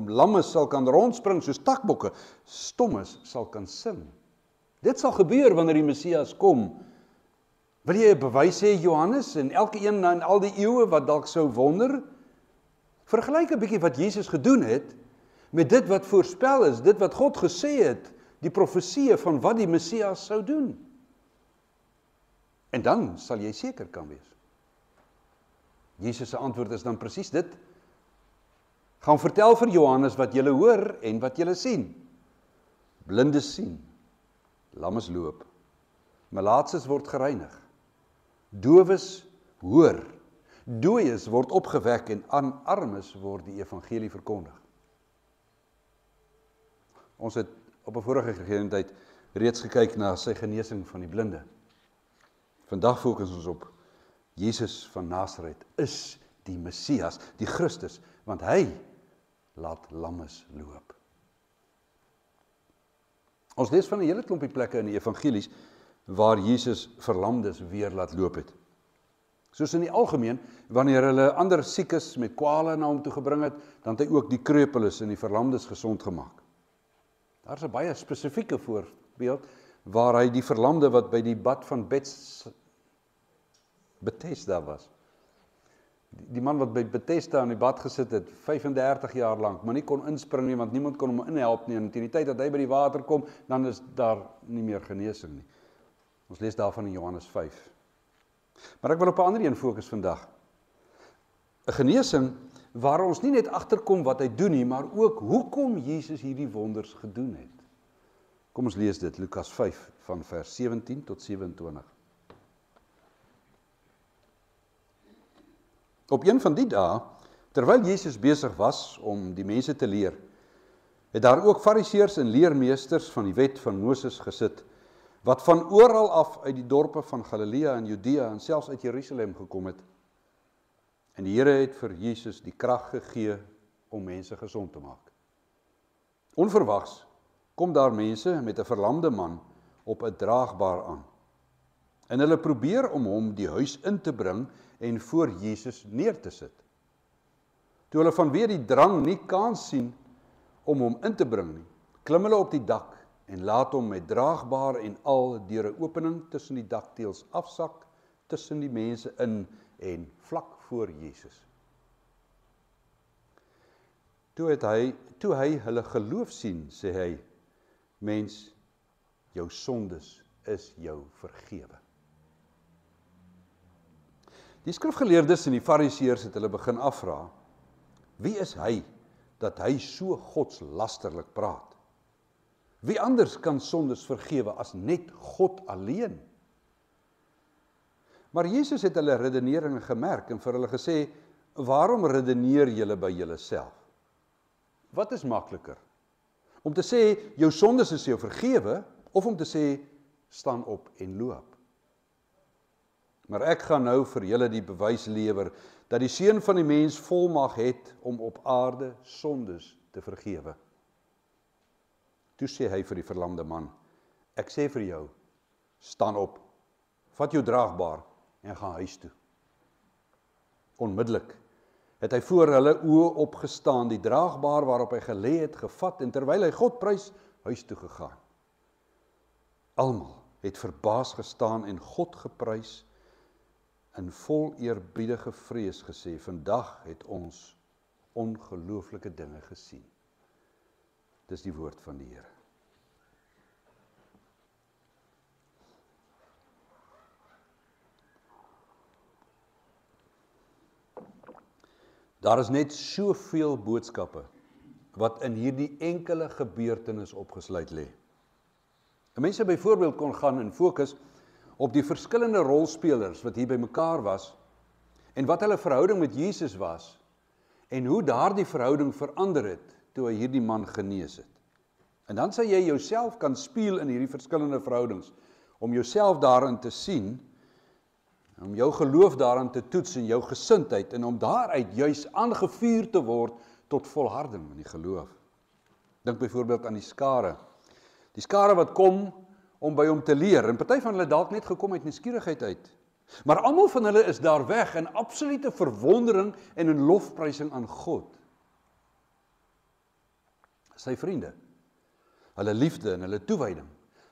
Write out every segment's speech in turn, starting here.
lammes sal kan rondspring soos takbokke, stommes sal kan sing. Dit sal gebeur wanneer die Messias kom. Wil jy 'n bewys hê, Johannes, en elke een in al die eeue wat dalk sou wonder? Vergelyk 'n bietjie wat Jesus gedoen het met dit wat voorspel is, dit wat God gesê het, die profeseë van wat die Messias sou doen. En dan sal jy seker kan wees. Jesus se antwoord is dan presies dit. Gaan vertel vir Johannes wat julle hoor en wat julle sien. Blindes sien, lammes loop, malaatses word gereinig, dowes hoor, dooies word opgewek en aan armes word die evangelie verkondig. Ons het op 'n vorige geleentheid reeds gekyk na sy genesing van die blinde. Vandag fokus ons op Jesus van Nasaret is die Messias, die Christus, want hy laat lammes loop. Ons lees van 'n hele klompie plekke in die evangelies waar Jesus verlamdes weer laat loop het. Soos in die algemeen, wanneer hulle ander siekes met kwale na hom toe gebring het, dan het hy ook die kreupeles en die verlamdes gesond gemaak. Daar is 'n baie spesifieke voorbeeld waar hy die verlamde wat by die bad van Bethesda was. Die man wat by Bethesda in die bad gesit het, 35 jaar lank, maar nie kon inspring nie, want niemand kon hom inhelp nie, en teen die tyd dat hy by die water kom, dan is daar nie meer genesing nie. Ons lees daarvan in Johannes 5. Maar ek wil op 'n ander een fokus vandag. 'n Genesing waar ons nie net agterkom wat hy doen nie, maar ook hoekom Jesus hierdie wonders gedoen het. Kom ons lees dit, Lukas 5 van vers 17 tot 27. Op een van die dae, terwyl Jesus besig was om die mense te leer, het daar ook fariseërs en leermeesters van die wet van Moses gesit, wat van oral af uit die dorpe van Galilea en Judea en selfs uit Jerusalem gekom het. En die Here het vir Jesus die krag gegee om mense gesond te maak. Onverwags kom daar mense met 'n verlamde man op 'n draagbaar aan. En hulle probeer om hom die huis in te bring en voor Jesus neer te sit. Toe hulle vanweë die drang nie kans sien om hom in te bring nie, klim hulle op die dak en laat hom met draagbaar en al deur 'n opening tussen die dakteels afsak, tussen die mense in en vlak voor Jesus. Toe hy hulle geloof sien, sê hy, mens, jou sondes is jou vergewe. Die skrifgeleerdes en die fariseërs het hulle begin afvra, wie is hy dat hy so godslasterlik praat? Wie anders kan sondes vergewe as net God alleen? Maar Jesus het hulle redenering gemerk en vir hulle gesê, waarom redeneer julle by julleself? Wat is makliker? Om te sê, jou sondes is jou vergewe, of om te sê, staan op en loop? Maar ek gaan nou vir julle die bewys lewer, dat die Seun van die mens volmag het om op aarde sondes te vergewe. Toe sê hy vir die verlamde man, ek sê vir jou, staan op, vat jou draagbaar en gaan huis toe. Onmiddellik het hy voor hulle oë opgestaan, die draagbaar waarop hy gelê het gevat, en terwyl hy God prys, huis toe gegaan. Almal het verbaas gestaan en God geprys, in vol eerbiedige vrees gesê, vandag het ons ongelooflike dinge gesien. Dis die woord van die Here. Daar is net soveel boodskappe wat in hierdie enkele gebeurtenis opgesluit lê. 'n Mens sou byvoorbeeld kon gaan en fokus op die verskillende rolspelers wat hier by mekaar was en wat hulle verhouding met Jesus was en hoe daardie verhouding verander het toe hy hierdie man genees het. En dan sal jy jouself kan spieël in hierdie verskillende verhoudings om jouself daarin te sien, om jou geloof daarin te toets en jou gesindheid en om daaruit juis aangevuur te word tot volharding in die geloof. Dink byvoorbeeld aan die skare. Die skare wat kom om by hom te leer, en party van hulle dalk net gekom uit nuuskierigheid uit. Maar almal van hulle is daar weg in absolute verwondering en in lofprysing aan God. Sy vriende, hulle liefde en hulle toewyding,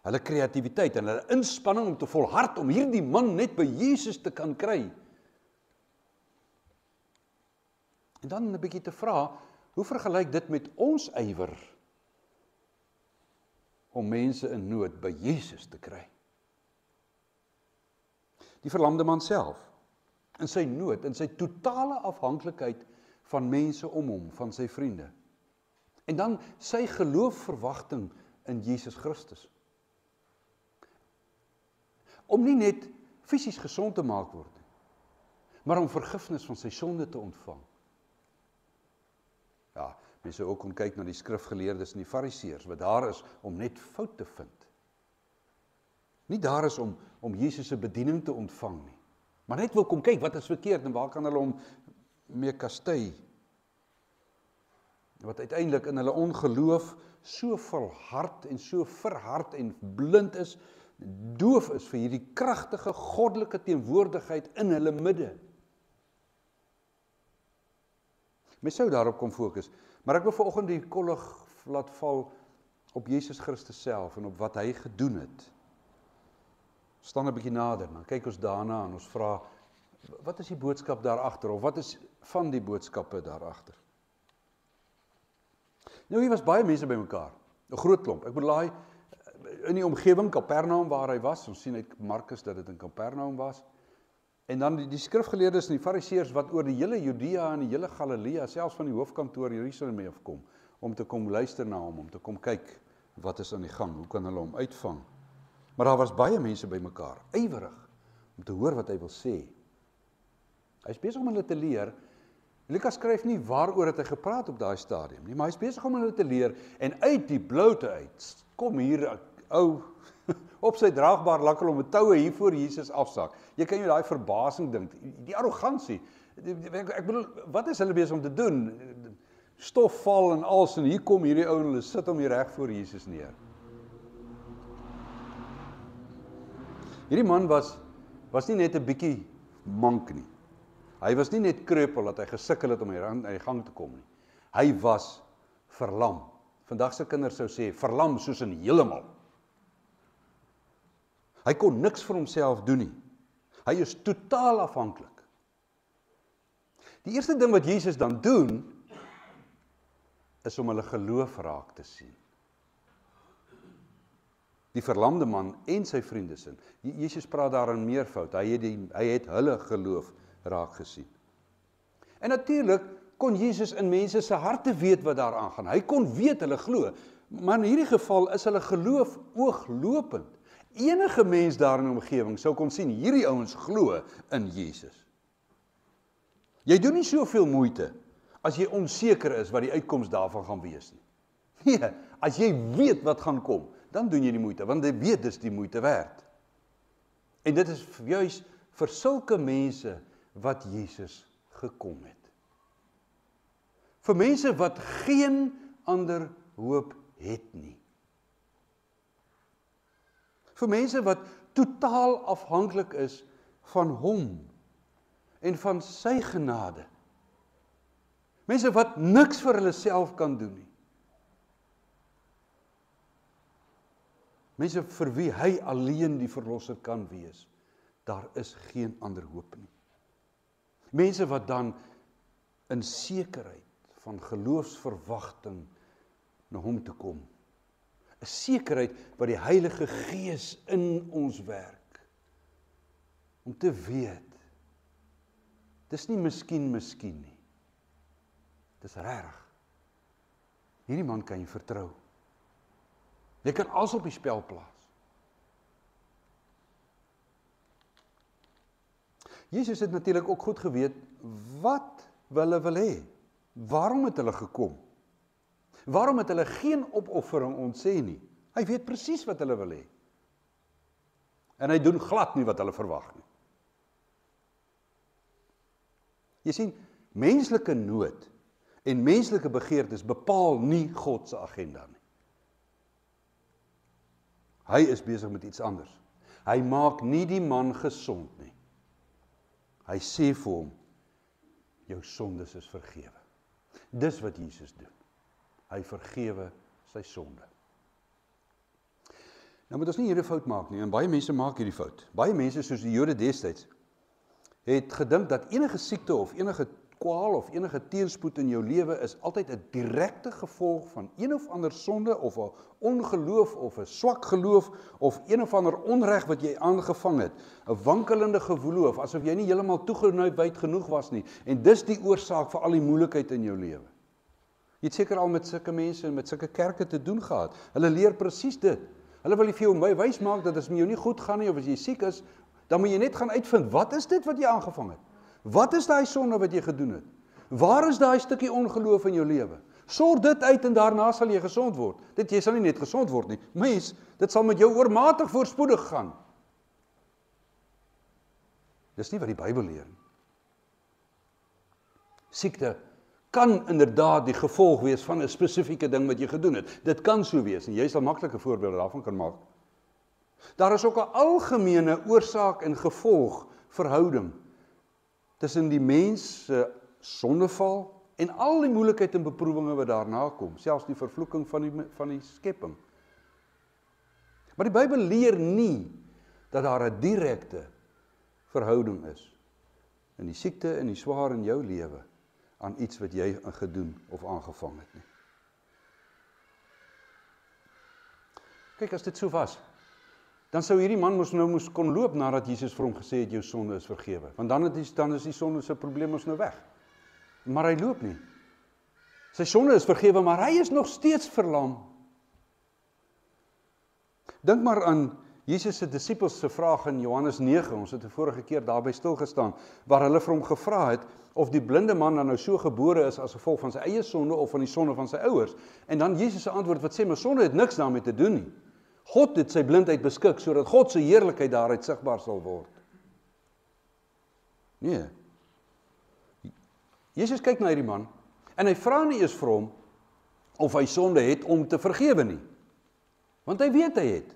hulle kreatiwiteit en hulle inspanning om te volhard om hierdie man net by Jesus te kan kry. En dan 'n bietjie te vra, hoe vergelyk dit met ons ywer om mense in nood by Jesus te kry? Die verlamde man self, in sy nood, in sy totale afhanklikheid van mense om hom, van sy vriende. En dan sy geloofverwagting in Jesus Christus. Om nie net fisies gesond te maak word nie, maar om vergifnis van sy sonde te ontvang. Ja, mense ook kon kyk na die skrifgeleerdes en die fariseërs, wat daar is om net fout te vind. Nie daar is om Jesus se bediening te ontvang nie, maar net wil kom kyk wat is verkeerd en waar kan hulle hom mee kastei. Wat uiteindelik in hulle ongeloof so volhard en so verhard en blind is, doof is vir hierdie kragtige goddelike teenwoordigheid in hulle midde. Mens sou daarop kom fokus, maar ek wil vanoggend die kollig laat val op Jesus Christus self en op wat hy gedoen het. Staan 'n bietjie nader, dan kyk ons daarna en ons vra, wat is die boodskap daar agter, of wat is van die boodskappe daar agter? Nou, hier was baie mense bymekaar, 'n groot klomp. Ek bedoel, in die omgewing Kapernaum waar hy was, ons sien uit Markus dat dit in Kapernaum was. En dan die skrifgeleerdes en die fariseërs wat oor die hele Judea en die hele Galilea, selfs van die hoofkantoor Jerusalem mee afkom, om te kom luister na hom, om te kom kyk wat is aan die gang, hoe kan hulle hom uitvang. Maar daar was baie mense bymekaar, ywerig om te hoor wat hy wil sê. Hy is besig om hulle te leer. Lukas skryf nie waaroor het hy gepraat op daai stadium nie, maar hy is besig om hulle te leer en uit die bloute uit kom hier 'n ou op sy draagbaar lakkel om 'n toue hier voor Jesus afsak. Jy kan jou daai verbasing dink, die arrogansie. Ek bedoel, wat is hulle besig om te doen? Stof val en als en hier kom hierdie ou en hulle sit hom hier reg voor Jesus neer. Hierdie man was nie net 'n bietjie mank nie. Hy was nie net kreupel dat hy gesukkel het om aan die gang te kom nie. Hy was verlam. Vandag se kinders sou sê, verlam soos in heeltemal. Hy kon niks vir homself doen nie. Hy is totaal afhanklik. Die eerste ding wat Jesus dan doen, is om hulle geloof raak te sien. Die verlamde man en sy vriende sin. Jesus praat daar in meervoud. Hy het hulle geloof raak gesien. En natuurlik kon Jesus in mense se harte weet wat daar aangaan. Hy kon weet hulle glo, maar in hierdie geval is hulle geloof ooglopend. Enige mens daar in die omgewing sou kon sien, hierdie ouens glo in Jesus. Jy doen nie soveel moeite as jy onseker is wat die uitkoms daarvan gaan wees nie. Nee, as jy weet wat gaan kom, dan doen jy die moeite, want jy weet dis die moeite werd. En dit is juis vir sulke mense wat Jesus gekom het. Vir mense wat geen ander hoop het nie. Vir mense wat totaal afhanklik is van hom en van sy genade. Mense wat niks vir hulle self kan doen nie. Mense vir wie hy alleen die verlosser kan wees. Daar is geen ander hoop nie. Mense wat dan in sekerheid van geloofsverwagting na hom toe kom. 'n Sekerheid wat die Heilige Gees in ons werk. Om te weet, dis nie miskien nie. Dis regtig. Hierdie man kan jy vertrou. Jy kan alles op die spel plaas. Jesus het natuurlik ook goed geweet wat hulle wil hê. Waarom het hulle gekom? Waarom het hulle geen opoffering ontsê nie? Hy weet presies wat hulle wil hê. En hy doen glad nie wat hulle verwag nie. Jy sien, menslike nood en menslike begeertes bepaal nie God se agenda nie. Hy is besig met iets anders. Hy maak nie die man gesond nie. Hy sê vir hom, jou sondes is vergewe. Dis wat Jesus doen. hy vergewe sy sonde. Nou moet ons nie hierdie fout maak nie, en baie mense maak hierdie fout. Baie mense, soos die Jode destyds, het gedink dat enige siekte of enige kwaal of enige teenspoed in jou lewe is altyd 'n direkte gevolg van een of ander sonde of 'n ongeloof of 'n swak geloof of een of ander onreg wat jy aangevang het, 'n wankelende geloof, asof jy nie heeltemal toegewyd genoeg was nie, en dis die oorsaak vir al die moeilikheid in jou lewe. Jy het seker al met sulke mense en met sulke kerke te doen gehad. Hulle leer presies dit. Hulle wil vir jou wys maak dat as met jou nie goed gaan nie of as jy siek is, dan moet jy net gaan uitvind, wat is dit wat jy aangevang het? Wat is daai sonde wat jy gedoen het? Waar is daai stukkie ongeloof in jou lewe? Sorg dit uit en daarna sal jy gesond word. Jy sal nie net gesond word nie. Mens, dit sal met jou oormatig voorspoedig gaan. Dis nie wat die Bybel leer nie. Siekte kan inderdaad die gevolg wees van 'n spesifieke ding wat jy gedoen het. Dit kan so wees, en jy sal maklike voorbeelde daarvan kan maak. Daar is ook 'n algemene oorsaak en gevolg verhouding tussen die mens se sondeval en al die moeilikheid en beproewinge wat daarna kom, selfs die vervloeking van die skepping. Maar die Bybel leer nie dat daar 'n direkte verhouding is in die siekte en die swaar in jou lewe aan iets wat jy gedoen of aangevang het nie. Kyk, as dit so was, dan sou hierdie man moes kon loop nadat Jesus vir hom gesê het, jou sonde is vergewe. Want dan is die sonde se probleem ons nou weg. Maar hy loop nie. Sy sonde is vergewe, maar hy is nog steeds verlam. Dink maar aan Jesus se disippels se vraag in Johannes 9, ons het 'n vorige keer daarby stilgestaan, waar hulle vir hom gevra het, of die blinde man dan nou so gebore is as gevolg van sy eie sonde, of van die sonde van sy ouers. En dan Jesus se antwoord wat sê, maar sonde het niks daarmee te doen nie. God het sy blindheid beskik, sodat God se heerlikheid daaruit sigbaar sal word. Nee. Jesus kyk na hierdie man, en hy vra nie eens vir hom, of hy sonde het om te vergewe nie. Want hy weet hy het.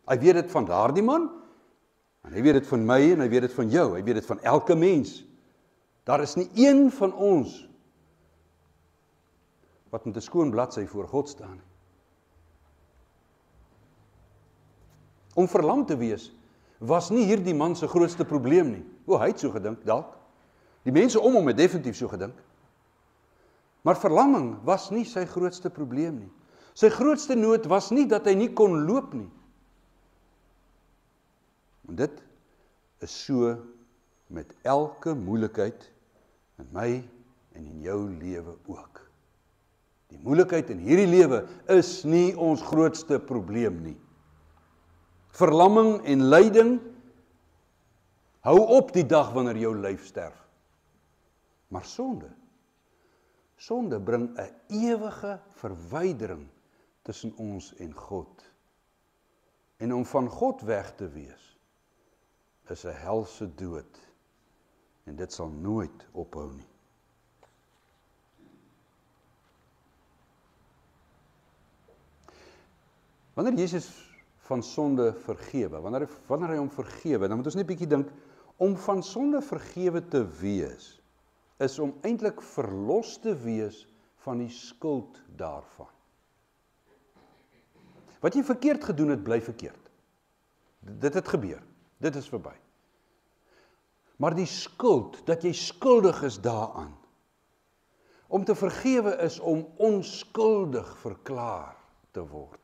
Hy weet dit van daardie man, en hy weet dit van my, en hy weet dit van jou, hy weet dit van elke mens. Daar is nie een van ons, wat met 'n skoon bladsy voor God staan nie. Om verlam te wees, was nie hierdie man se grootste probleem nie. Hy het so gedink, dalk. Die mense om hom het definitief so gedink. Maar verlamming was nie sy grootste probleem nie. Sy grootste nood was nie dat hy nie kon loop nie. En dit is so met elke moeilikheid in my en in jou lewe ook. Die moeilikheid in hierdie lewe is nie ons grootste probleem nie. Verlamming en lyding hou op die dag wanneer jou lyf sterf. Maar sonde bring 'n ewige verwydering tussen ons en God. En om van God weg te wees, is 'n helse dood. En dit sal nooit ophou nie. Wanneer Jesus van sonde vergewe, wanneer hy hom vergewe, dan moet ons net 'n bietjie dink, om van sonde vergewe te wees, is om eintlik verlos te wees van die skuld daarvan. Wat jy verkeerd gedoen het, bly verkeerd. Dit het gebeur, dit is verby. Maar die skuld, dat jy skuldig is daaraan, om te vergewe is om onskuldig verklaar te word.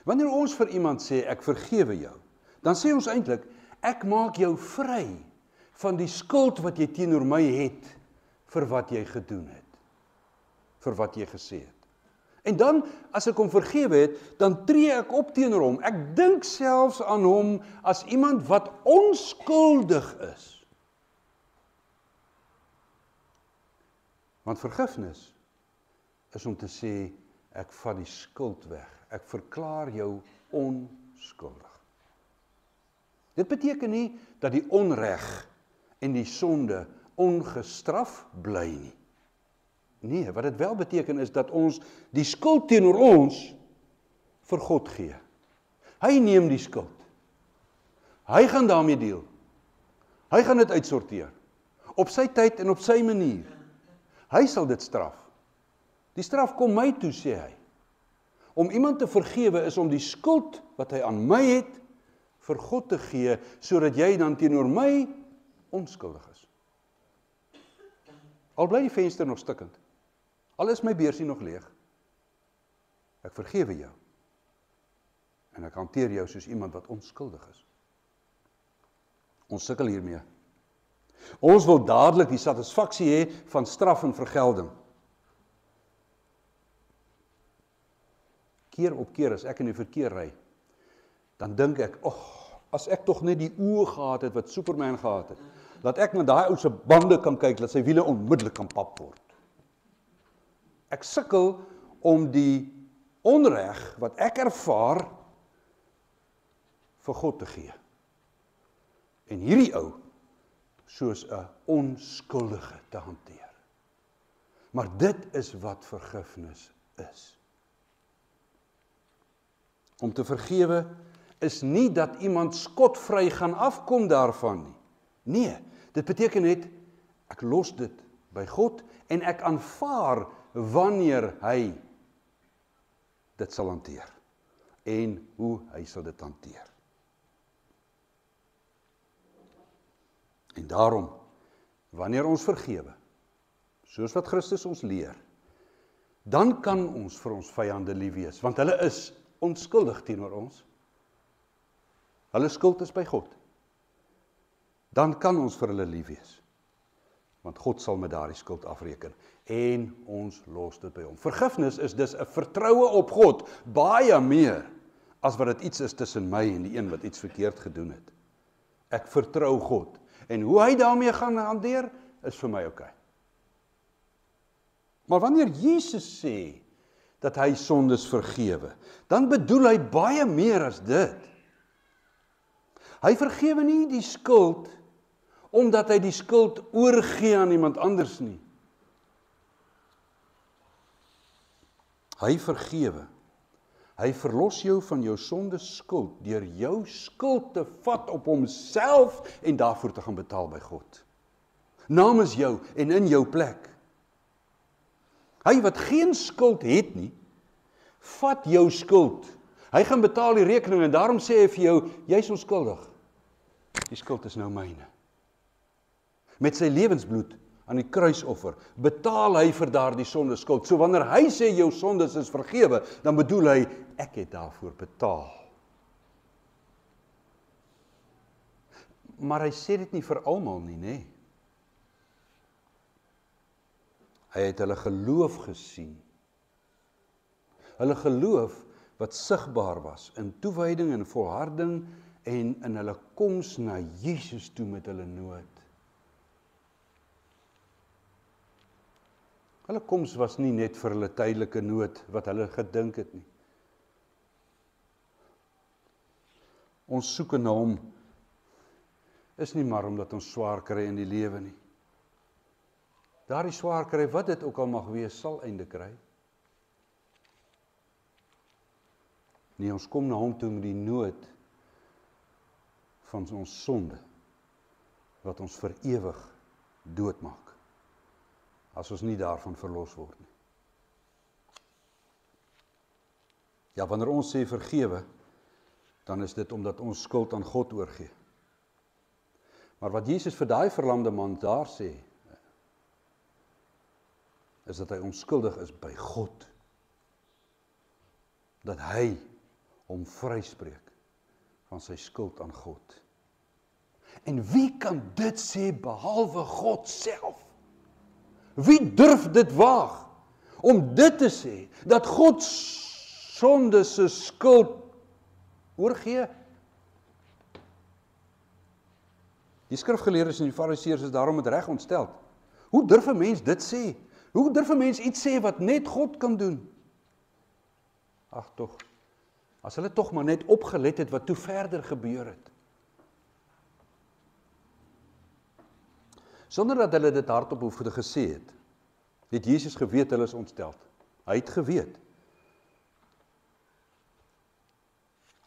Wanneer ons vir iemand sê, ek vergewe jou, dan sê ons eintlik, ek maak jou vry van die skuld wat jy teenoor my het, vir wat jy gedoen het, vir wat jy gesê het. En dan, as ek hom vergewe het, dan tree ek op teenoor hom. Ek dink selfs aan hom as iemand wat onskuldig is. Want vergifnis is om te sê, ek vat die skuld weg. Ek verklaar jou onskuldig. Dit beteken nie dat die onreg en die sonde ongestraf bly nie. Nee, wat dit wel beteken is dat ons die skuld teenoor ons vir God gee. Hy neem die skuld. Hy gaan daarmee deel. Hy gaan dit uitsorteer. Op sy tyd en op sy manier. Hy sal dit straf. Die straf kom my toe, sê hy. Om iemand te vergewe is om die skuld wat hy aan my het, vir God te gee, sodat jy dan teenoor my onskuldig is. Al bly die venster nog stikkend, al is my beursie nog leeg, ek vergewe jou, en ek hanteer jou soos iemand wat onskuldig is. Ons sukkel hiermee. Ons wil dadelik die satisfaksie hê van straf en vergelding. Keer op keer as ek in die verkeer ry, dan dink ek, as ek tog net die oë gehad het wat Superman gehad het, dat ek na daai ou se bande kan kyk, dat sy wiele onmiddellik kan pap word. Ek sukkel om die onreg wat ek ervaar vir God te gee. En hierdie ou soos 'n onskuldige te hanteer. Maar dit is wat vergifnis is. Om te vergewe is nie dat iemand skotvry gaan afkom daarvan nie. Nee, dit beteken net, ek los dit by God en ek aanvaar wanneer hy dit sal hanteer. En hoe hy sal dit hanteer. En daarom, wanneer ons vergewe, soos wat Christus ons leer, dan kan ons vir ons vyande lief wees, want hulle is onskuldig teenoor ons. Hulle skuld is by God. Dan kan ons vir hulle lief wees, want God sal met daardie skuld afreken, en ons los dit by hom. Vergifnis is dus 'n vertroue op God, baie meer, as wat dit iets is tussen my en die een wat iets verkeerd gedoen het. Ek vertrou God, en hoe hy daarmee gaan hanteer, is vir my oké. Maar wanneer Jesus sê, dat hy sondes vergewe, dan bedoel hy baie meer as dit. Hy vergewe nie die skuld, omdat hy die skuld oorgee aan iemand anders nie. Hy vergewe. Hy verlos jou van jou sondes skuld, deur jou skuld te vat op homself, en daarvoor te gaan betaal by God. Namens jou, en in jou plek. Hy wat geen skuld het nie, vat jou skuld. Hy gaan betaal die rekening, en daarom sê hy vir jou, jy's onskuldig. Die skuld is nou myne. Met sy lewensbloed aan die kruisoffer, betaal hy vir daardie sondeskuld. So wanneer hy sê jou sondes is vergewe, dan bedoel hy, ek het daarvoor betaal. Maar hy sê dit nie vir almal nie, nê? Hy het hulle geloof gesien. Hulle geloof wat sigbaar was in toewyding en volharding en in hulle koms na Jesus toe met hulle nood. Hulle koms was nie net vir hulle tydelike nood wat hulle gedink het nie. Ons soeke na hom is nie maar omdat ons swaar kry in die lewe nie. Daardie swaar kry, wat dit ook al mag wees, sal einde kry. Nee, ons kom na hom toe met die nood van ons sonde, wat ons vir ewig doodmaak, as ons nie daarvan verlos word nie. Ja, wanneer ons sê vergewe, dan is dit omdat ons skuld aan God oorgee. Maar wat Jesus vir daai verlamde man daar sê, is dat hy onskuldig is by God. Dat hy hom vryspreek van sy skuld aan God. En wie kan dit sê behalwe God self? Wie durf dit waag om dit te sê, dat God sonde se skuld oorgee? Die skrifgeleerdes en die fariseërs is daarom met reg ontsteld. Hoe durf 'n mens dit sê? Hoe durf 'n mens iets sê wat net God kan doen? Ag tog, as hulle tog maar net opgelet het wat toe verder gebeur het. Sonder dat hulle dit hardop hoef te gesê het, het Jesus geweet hulle is ontsteld. Hy het geweet.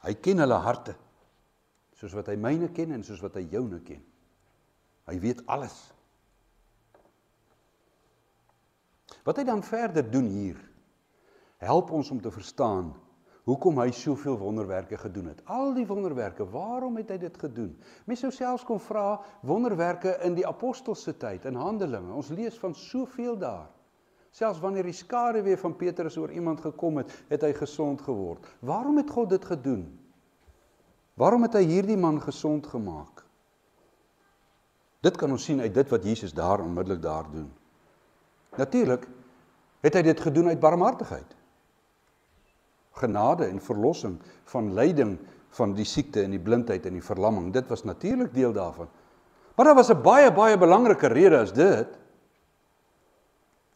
Hy ken hulle harte, soos wat hy myne ken en soos wat hy joune ken. Hy weet alles. Wat hy dan verder doen hier, help ons om te verstaan hoekom hy soveel wonderwerke gedoen het. Al die wonderwerke, waarom het hy dit gedoen? Mens sou selfs kon vra, wonderwerke in die apostelse tyd, in Handelinge, ons lees van soveel daar. Selfs wanneer die skaduwee van Petrus oor iemand gekom het, het hy gesond geword. Waarom het God dit gedoen? Waarom het hy hierdie man gesond gemaak? Dit kan ons sien uit dit wat Jesus daar onmiddellik daar doen. Natuurlik het hy dit gedoen uit barmhartigheid. Genade en verlossing van lyding van die siekte en die blindheid en die verlamming. Dit was natuurlik deel daarvan. Maar daar was 'n baie belangrike rede as dit.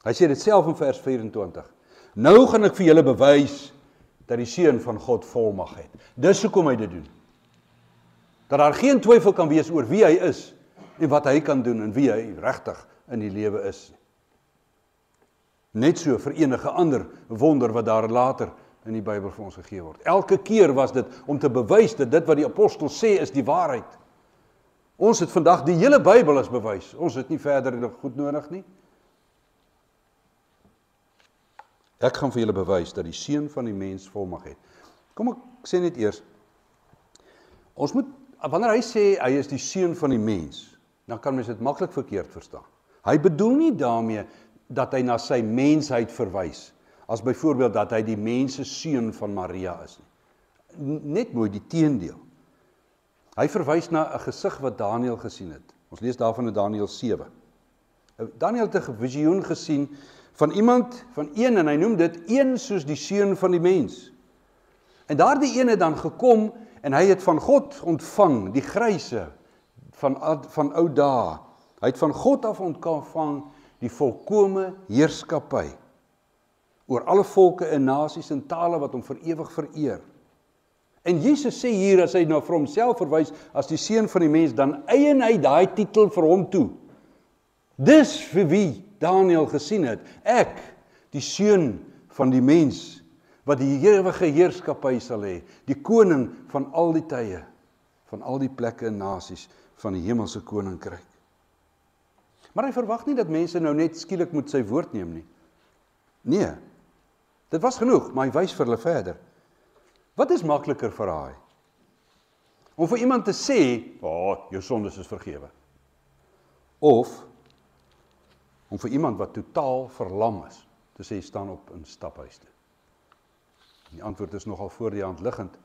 Hy sê dit self in vers 24. Nou gaan ek vir julle bewys dat die Seun van God volmag het. Dis hoekom hy dit doen. Dat daar geen twyfel kan wees oor wie hy is en wat hy kan doen en wie hy regtig in die lewe is. Net so vir enige ander wonder wat daar later in die Bybel vir ons gegee word. Elke keer was dit om te bewys dat dit wat die apostel sê is die waarheid. Ons het vandag die hele Bybel as bewys. Ons het nie verder goed nodig nie. Ek gaan vir julle bewys dat die Seun van die mens volmag het. Kom ek sê net eers, ons moet, wanneer hy sê hy is die Seun van die mens, dan kan mens dit maklik verkeerd verstaan. Hy bedoel nie daarmee dat hy na sy mensheid verwys, as byvoorbeeld dat hy die mense seun van Maria is nie. Net mooi die teendeel. Hy verwys na 'n gesig wat Daniël gesien het. Ons lees daarvan in Daniël 7. Daniël het 'n visioen gesien van iemand, van een, en hy noem dit een soos die seun van die mens. En daardie een het dan gekom, en hy het van God ontvang, die gryse van ou dae. Hy het van God af ontvang die volkome heerskappy oor alle volke en nasies en tale wat hom vir ewig vereer. En Jesus sê hier, as hy nou vir homself verwys as die Seun van die mens, dan eien hy daai titel vir hom toe. Dis vir wie Daniël gesien het, ek, die Seun van die mens, wat die ewige heerskappy sal hê, die koning van al die tye, van al die plekke en nasies, van die hemelse koninkryk. Maar hy verwag nie dat mense nou net skielik moet sy woord neem nie. Nee, dit was genoeg, maar hy wys vir hulle verder. Wat is makliker vir hy? Om vir iemand te sê, jou sondes is vergewe. Of om vir iemand wat totaal verlam is, te sê, staan op en stap huis toe. Die antwoord is nogal voor die hand liggend,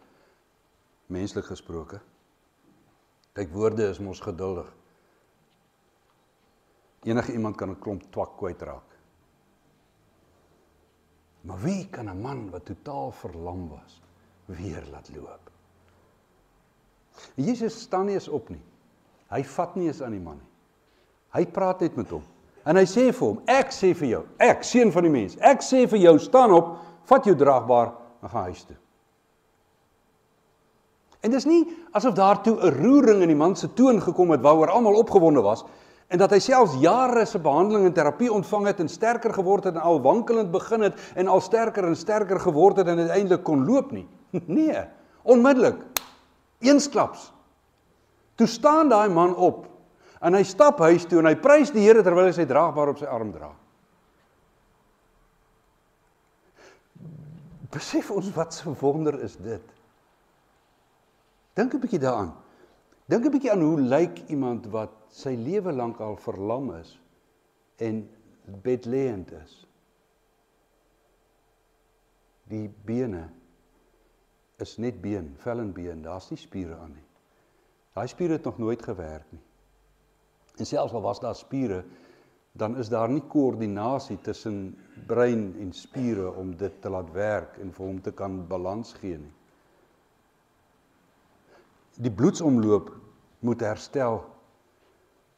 menslik gesproke. Kyk, woorde is mos geduldig. Enige iemand kan 'n klomp twak kwytraak. Maar wie kan 'n man wat totaal verlam was, weer laat loop? En Jesus staan nie eens op nie. Hy vat nie eens aan die man nie. Hy praat net met hom. En hy sê vir hom, ek sê vir jou, ek, Seun van die mens, ek sê vir jou, staan op, vat jou draagbaar, en gaan huis toe. En dis nie asof daartoe 'n roering in die man se toon gekom het, waaroor almal opgewonde was, en dat hy selfs jare se behandeling en terapie ontvang het, en sterker geword het, en al wankelend begin het, en al sterker en sterker geword het, en uiteindelik kon loop nie. Nee, onmiddellik, eensklaps. Toe staan daai man op, en hy stap huis toe, en hy prys die Here terwyl hy sy draagbaar op sy arm dra. Besef ons wat so wonder is dit. Dink 'n bietjie daaraan. Dink 'n bietjie aan hoe lyk iemand wat sy lewe lank al verlam is en bedlêend is. Die bene is net been, vel en been, daar's nie spiere aan nie. Daai spiere het nog nooit gewerk nie. En selfs al was daar spiere, dan is daar nie koördinasie tussen brein en spiere om dit te laat werk en vir hom te kan balans gee nie. Die bloedsomloop moet herstel.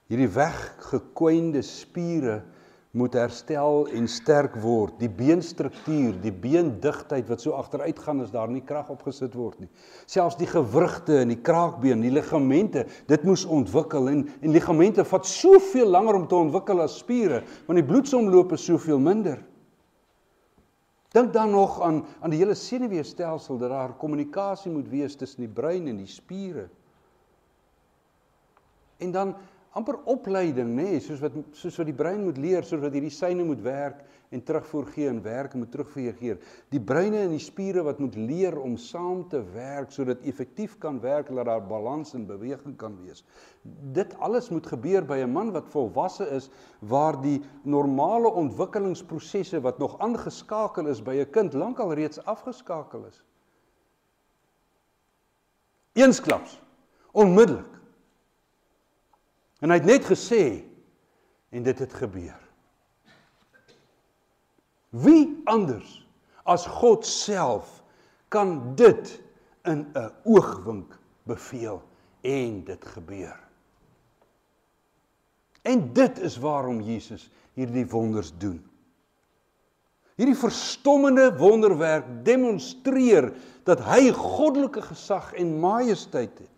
Hierdie weggekwynde spiere moet herstel en sterk word. Die beenstruktuur, die beendigtheid wat so agteruit gaan as daar nie krag opgesit word nie. Selfs die gewrigte en die kraakbeen, die ligamente, dit moes ontwikkel en ligamente vat soveel langer om te ontwikkel as spiere, want die bloedsomloop is soveel minder. Dink dan nog aan die hele senuweestelsel, dat daar kommunikasie moet wees tussen die brein en die spiere. En dan amper opleiding, nê, soos wat die brein moet leer, soos wat hierdie syne moet werk en terugvoer gee en werk en moet terugvoer gee. Die breine en die spiere wat moet leer om saam te werk, sodat effektief kan werk, dat daar balans en beweging kan wees. Dit alles moet gebeur by 'n man wat volwasse is, waar die normale ontwikkelingsprosesse wat nog aangeskakel is by 'n kind, lankal reeds afgeskakel is. Eensklaps, onmiddellik. En hy het net gesê, en dit het gebeur. Wie anders as God self kan dit in 'n oogwink beveel en dit gebeur? En dit is waarom Jesus hierdie wonders doen. Hierdie verstommende wonderwerk demonstreer dat hy goddelike gesag en majesteit het.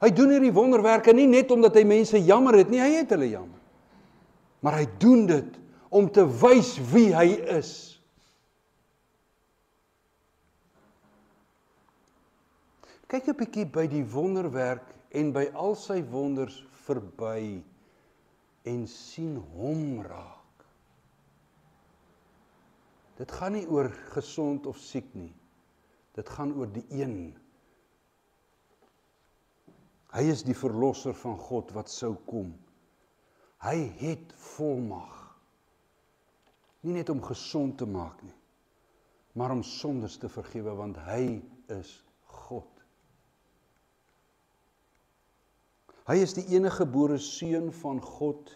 Hy doen hierdie wonderwerke nie net omdat hy mense jammer het nie, hy het hulle jammer. Maar hy doen dit om te wys wie hy is. Kyk 'n bietjie by die wonderwerk en by al sy wonders verby en sien hom raak. Dit gaan nie oor gesond of siek nie. Dit gaan oor die een. Hy is die verlosser van God wat sou kom. Hy het volmag. Nie net om gesond te maak nie, maar om sondes te vergewe, want hy is God. Hy is die enige gebore seun van God,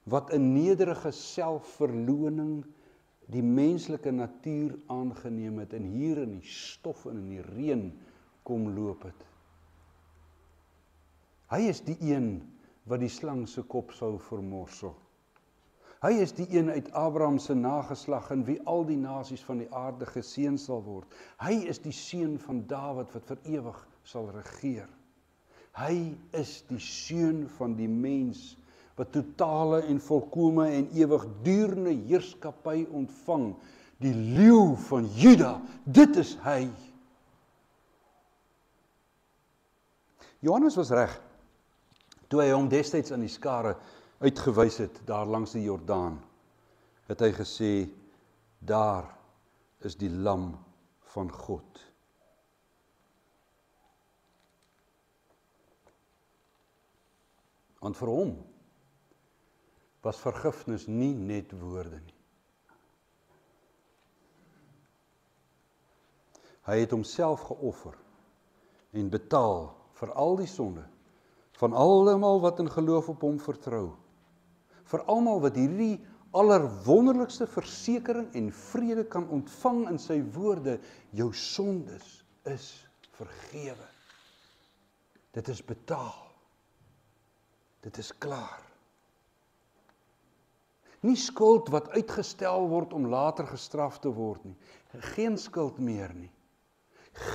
wat in nederige selfverloning die menslike natuur aangeneem het, en hier in die stof en in die reën kom loop het. Hy is die een wat die slang se kop sou vermorsel. Hy is die een uit Abraham se nageslag in wie al die nasies van die aarde geseën sal word. Hy is die seun van Dawid wat vir ewig sal regeer. Hy is die seun van die mens wat totale en volkome en ewigdurende heerskappy ontvang. Die leeu van Juda, dit is hy. Johannes was reg toe hy hom destyds aan die skare uitgewys het, daar langs die Jordaan, het hy gesê, daar is die lam van God. Want vir hom was vergifnis nie net woorde nie. Hy het homself geoffer en betaal vir al die sonde van almal wat in geloof op hom vertrou. Vir almal wat hierdie allerwonderlikste versekering en vrede kan ontvang in sy woorde, jou sondes is vergewe. Dit is betaal. Dit is klaar. Nie skuld wat uitgestel word om later gestraf te word nie. Geen skuld meer nie.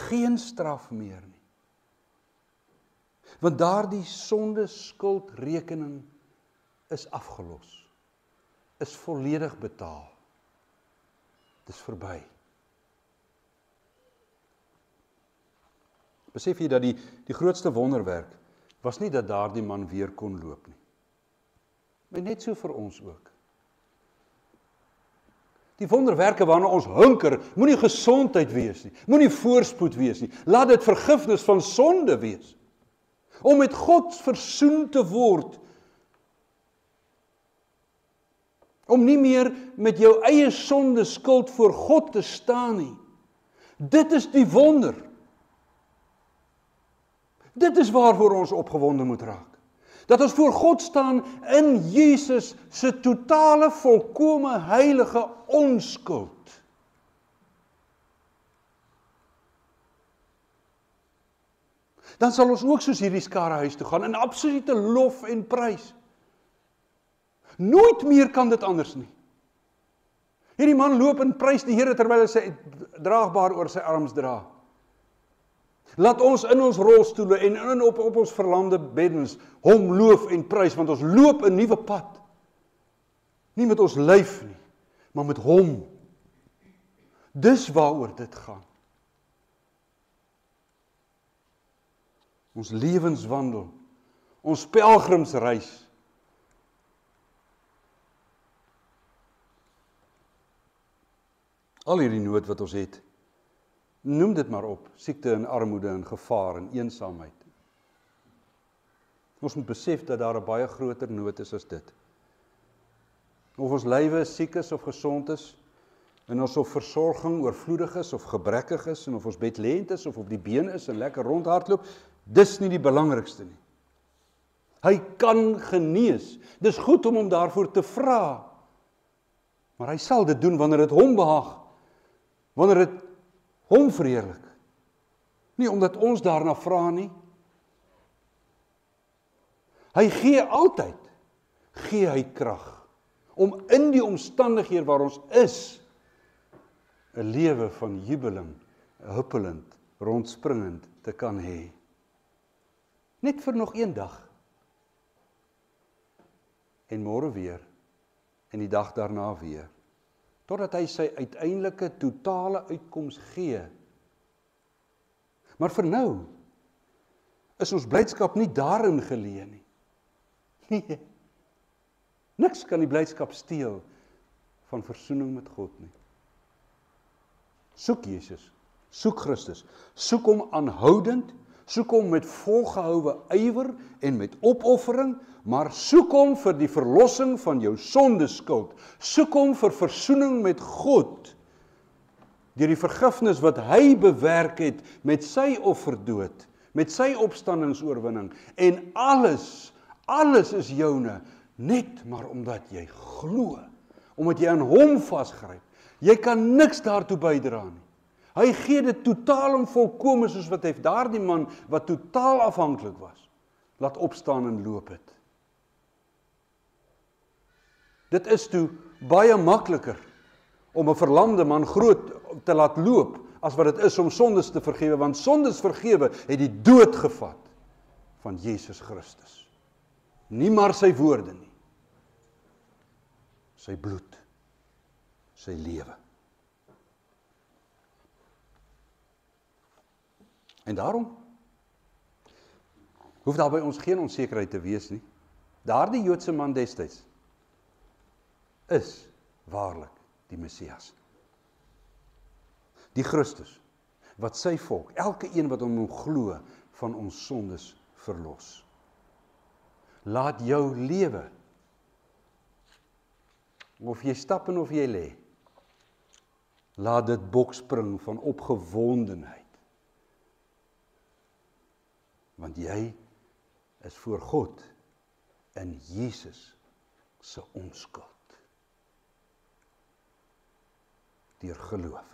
Geen straf meer nie. Want daardie sonde skuldrekening is afgelos. Is volledig betaal. Dis verby. Besef jy dat die grootste wonderwerk was nie dat daardie man weer kon loop nie. Maar net so vir ons ook. Die wonderwerke waarna ons hunker, moenie gesondheid wees nie, moenie voorspoed wees nie. Laat dit vergifnis van sonde wees. Om met God versoen te word. Om nie meer met jou eie sonde skuld voor God te staan nie. Dit is die wonder. Dit is waarvoor ons opgewonde moet raak. Dat ons voor God staan in Jesus se totale, volkome, heilige onskuld. Dan sal ons ook soos hierdie skare huis toe gaan in absolute lof en prys. Nooit meer kan dit anders nie. Hierdie man loop en prys die Here terwyl hy sy draagbaar oor sy arms dra. Laat ons in ons rolstoele en op ons verlamde beddens hom loof en prys, want ons loop 'n nuwe pad. Nie met ons lyf nie, maar met hom. Dis waaroor dit gaan. Ons lewenswandel, Ons pelgrimsreis. Al hierdie nood wat ons het, noem dit maar op, siekte en armoede en gevaar en eensaamheid. Ons moet besef dat daar 'n baie groter nood is as dit. Of ons lywe siek is of gesond is, en ons of versorging oorvloedig is of gebrekkig is, en of ons bedlend is of op die been is en lekker rondhardloop, dis nie die belangrikste nie. Hy kan genees. Dis goed om hom daarvoor te vra. Maar hy sal dit doen wanneer dit hom behaag. Wanneer dit hom verheerlik. Nie omdat ons daarna vra nie. Hy gee altyd, gee hy krag, om in die omstandighede waar ons is, 'n lewe van jubeling, huppelend, rondspringend te kan hê. Net vir nog een dag. En môre weer, en die dag daarna weer, totdat hy sy uiteindelike totale uitkoms gee. Maar vir nou, is ons blydskap nie daarin geleë nie. Nee, niks kan die blydskap steel van versoening met God nie. Soek Jesus, soek Christus, soek hom aanhoudend, soek hom met volgehoue ywer en met opoffering, maar soek hom vir die verlossing van jou sondeskuld, soek hom vir versoening met God, deur die vergifnis wat hy bewerk het met sy offerdood, met sy opstandingsoorwinning, en alles is joune, net maar omdat jy glo, omdat jy aan hom vasgryp. Jy kan niks daartoe bydra nie. Hy gee dit totaal en volkome, soos wat hy daardie man, wat totaal afhanklik was, laat opstaan en loop het. Dit is toe baie makliker om 'n verlamde man groot te laat loop, as wat dit is om sondes te vergewe, want sondes vergewe het die dood gevat van Jesus Christus. Nie maar sy woorde nie, sy bloed, sy lewe. En daarom hoef daar by ons geen onsekerheid te wees nie. Daardie Joodse man destyds is waarlik die Messias. Die Christus, wat sy volk, elke een wat om hom glo, van ons sondes verlos. Laat jou lewe, of jy stap en of jy lê, laat dit bokspring van opgewondenheid. Want jy is voor God in Jesus se onskuld. Deur geloof.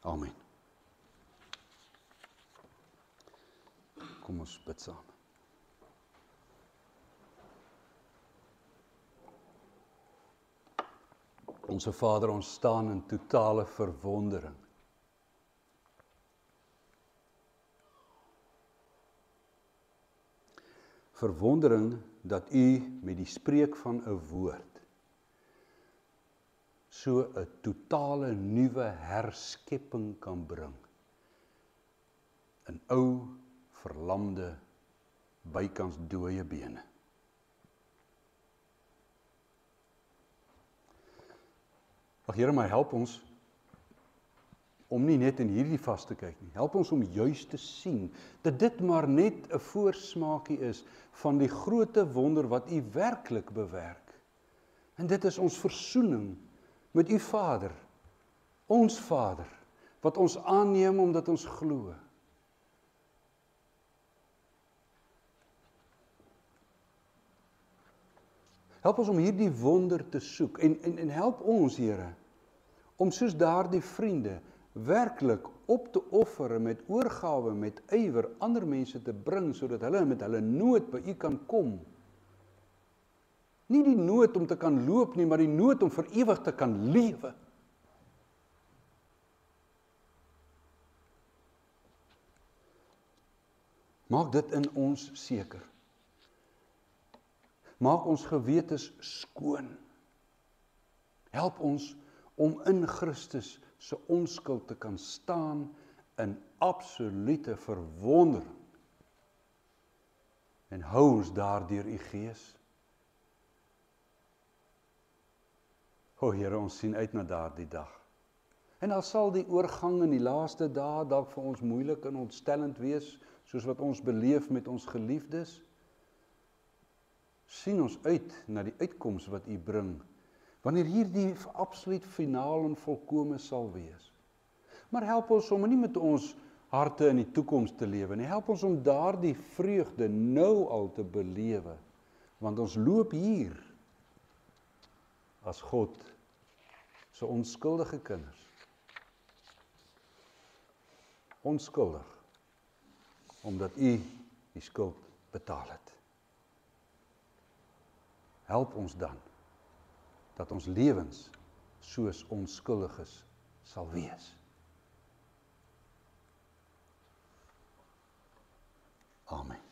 Amen. Kom ons bid saam. Onse Vader, ons staan in totale verwondering. Verwondering dat U met die spreek van 'n woord so 'n totale nuwe herskepping kan bring in ou, verlamde, bykans dooie bene. Ag Here, maar help ons om nie net in hierdie vas te kyk nie. Help ons om juis te sien dat dit maar net 'n voorsmaakie is van die groote wonder wat U werklik bewerk. En dit is ons versoening met U Vader, ons Vader, wat ons aanneem omdat ons glo. Help ons om hierdie wonder te soek en help ons, Here, om soos daardie vriende werklik op te offer en met oorgawe, met ywer ander mense te bring, sodat hulle met hulle nood by U kan kom. Nie die nood om te kan loop nie, maar die nood om vir ewig te kan lewe. Maak dit in ons seker. Maak ons gewetes skoon. Help ons om in Christus se onskuld te kan staan in absolute verwondering En hou ons daar deur u Gees. O Here, ons sien uit na daardie dag. En al sal die oorgang in die laaste dae dalk vir ons moeilik en ontstellend wees, soos wat ons beleef met ons geliefdes, sien ons uit na die uitkoms wat u bring, wanneer hierdie absoluut finaal en volkome sal wees. Maar help ons om nie met ons harte in die toekoms te lewe nie, help ons om daardie vreugde nou al te belewe, want ons loop hier as God se onskuldige kinders. Onskuldig, omdat u die skuld betaal het. Help ons dan, dat ons lewens soos onskuldiges sal wees. Amen.